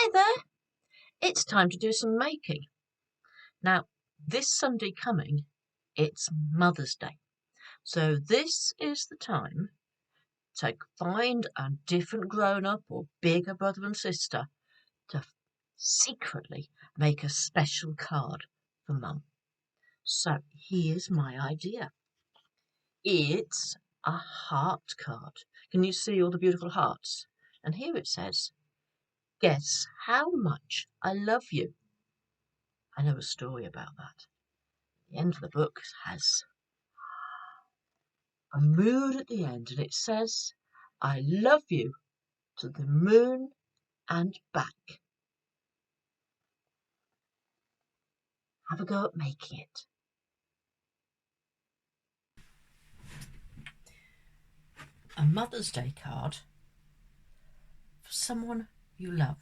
Hi there, it's time to do some making. Now, this Sunday coming, it's Mother's Day. So this is the time to find a different grown-up or bigger brother and sister to secretly make a special card for Mum. So here's my idea. It's a heart card. Can you see all the beautiful hearts? And here it says, "Guess how much I love you." I know a story about that. The end of the book has a moon at the end, and it says, "I love you to the moon and back." Have a go at making it. A Mother's Day card for someone you love.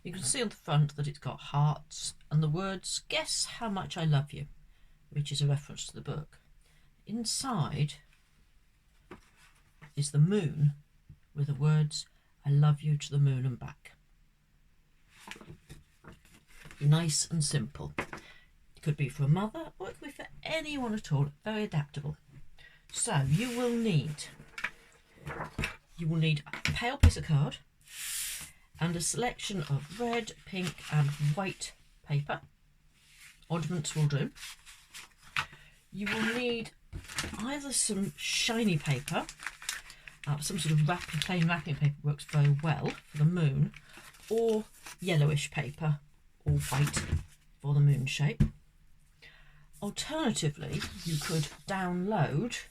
You can see on the front that it's got hearts and the words, "Guess how much I love you," which is a reference to the book. Inside is the moon with the words, "I love you to the moon and back." Nice and simple. It could be for a mother or it could be for anyone at all. Very adaptable. So you will need a pale piece of card and a selection of red, pink and white paper. Oddments will do. You will need either some shiny paper, some sort of plain wrapping paper works very well for the moon, or yellowish paper or white for the moon shape. Alternatively, you could download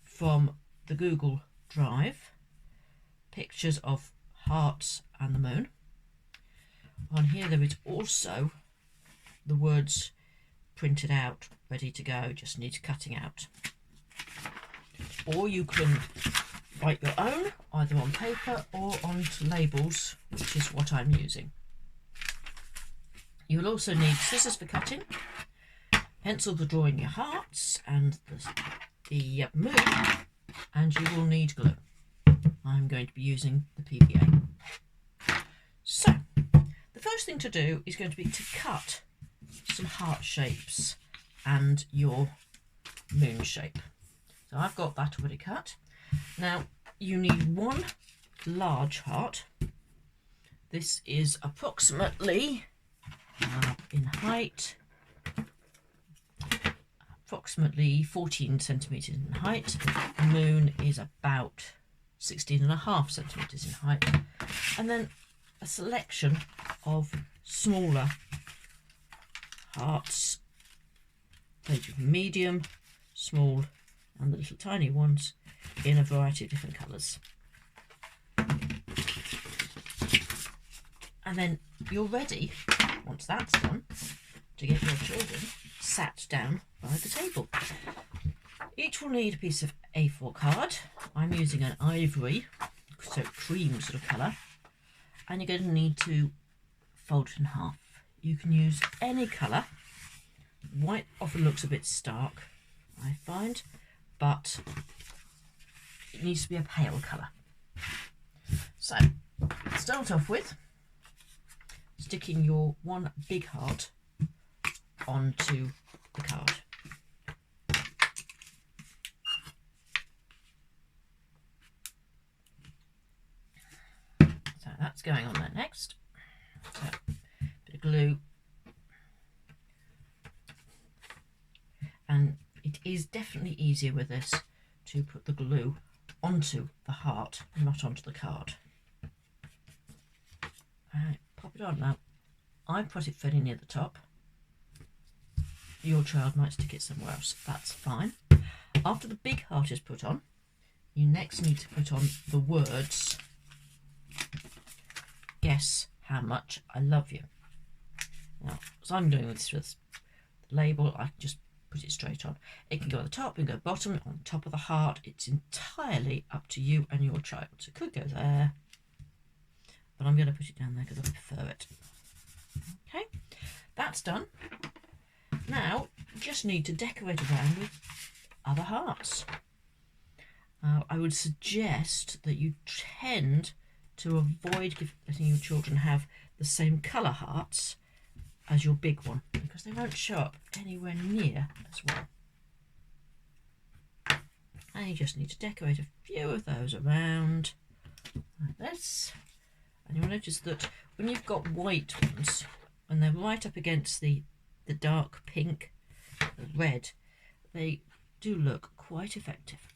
from the Google Drive pictures of hearts and the moon. On here there is also the words printed out, ready to go, just needs cutting out. Or you can write your own, either on paper or onto labels, which is what I'm using. You will also need scissors for cutting, pencil for drawing your hearts and the moon, and you will need glue. I'm going to be using the PVA. So, the first thing to do is going to be to cut some heart shapes and your moon shape. So I've got that already cut. Now you need one large heart. This is approximately in height, approximately 14 centimetres in height. The moon is about 16.5 centimetres in height. And then a selection of smaller hearts, medium, small and the little tiny ones in a variety of different colours. And then you're ready, once that's done, to get your children sat down by the table. Each will need a piece of A4 card. I'm using an ivory, so cream sort of colour, and you're going to need to fold it in half. You can use any colour. White often looks a bit stark, I find, but it needs to be a pale colour. So, start off with sticking your one big heart onto the card. So that's going on there next. So, bit of glue. And it is definitely easier with this to put the glue onto the heart, not onto the card. Alright, pop it on now. I put it fairly near the top. Your child might stick it somewhere else, that's fine. After the big heart is put on, you next need to put on the words, "Guess how much I love you." Now, as I'm doing this with the label, I can just put it straight on. It can go at the top, it can go bottom, on top of the heart. It's entirely up to you and your child. So it could go there, but I'm going to put it down there because I prefer it. Okay, that's done. Now, you just need to decorate around with other hearts. I would suggest that you tend to avoid letting your children have the same colour hearts as your big one, because they won't show up anywhere near as well. And you just need to decorate a few of those around like this. And you'll notice that when you've got white ones, when they're right up against the dark pink, the red, they do look quite effective.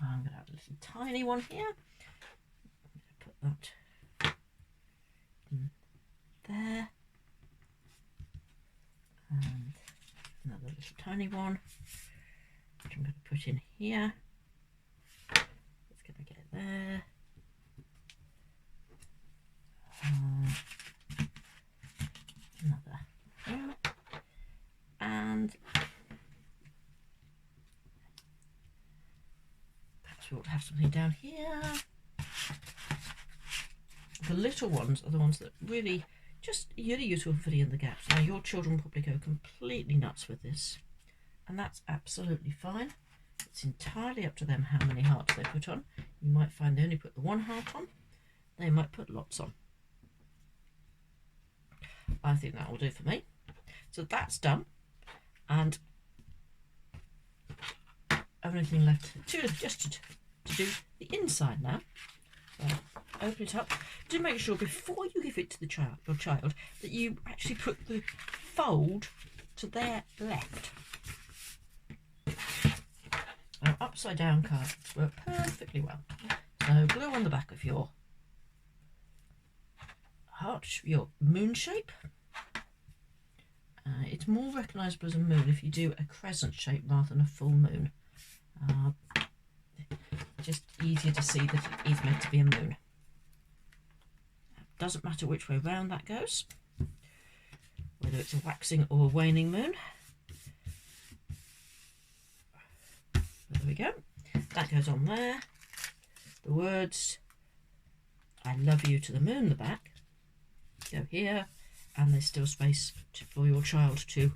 I'm going to have a little tiny one here. Put that in there. And another little tiny one, which I'm going to put in here. It's going to get there. Another here. And perhaps we ought to have something down here. The little ones are the ones that really just really useful for filling in the gaps. Now your children probably go completely nuts with this, and that's absolutely fine. It's entirely up to them how many hearts they put on. You might find they only put the one heart on. They might put lots on. I think that will do for me. So that's done, and everything left to do the inside now. So open it up. Do make sure before you give it to your child that you actually put the fold to their left. Now, upside down cards work perfectly well. So glue on the back of your heart, your moon shape. It's more recognisable as a moon if you do a crescent shape rather than a full moon. Just easier to see that it is meant to be a moon. Doesn't matter which way round that goes, whether it's a waxing or a waning moon. There we go. That goes on there. The words "I love you" to the moon, the back, go here, and there's still space for your child to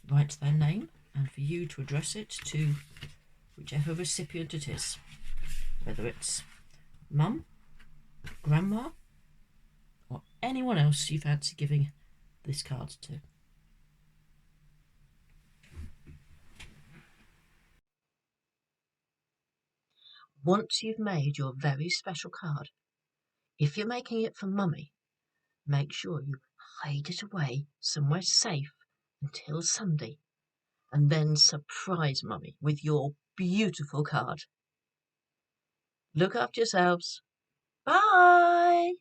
write their name and for you to address it to whichever recipient it is, whether it's mum, grandma, or anyone else you fancy giving this card to. Once you've made your very special card, if you're making it for mummy, make sure you hide it away somewhere safe until Sunday, and then surprise mummy with your beautiful card. Look after yourselves. Bye!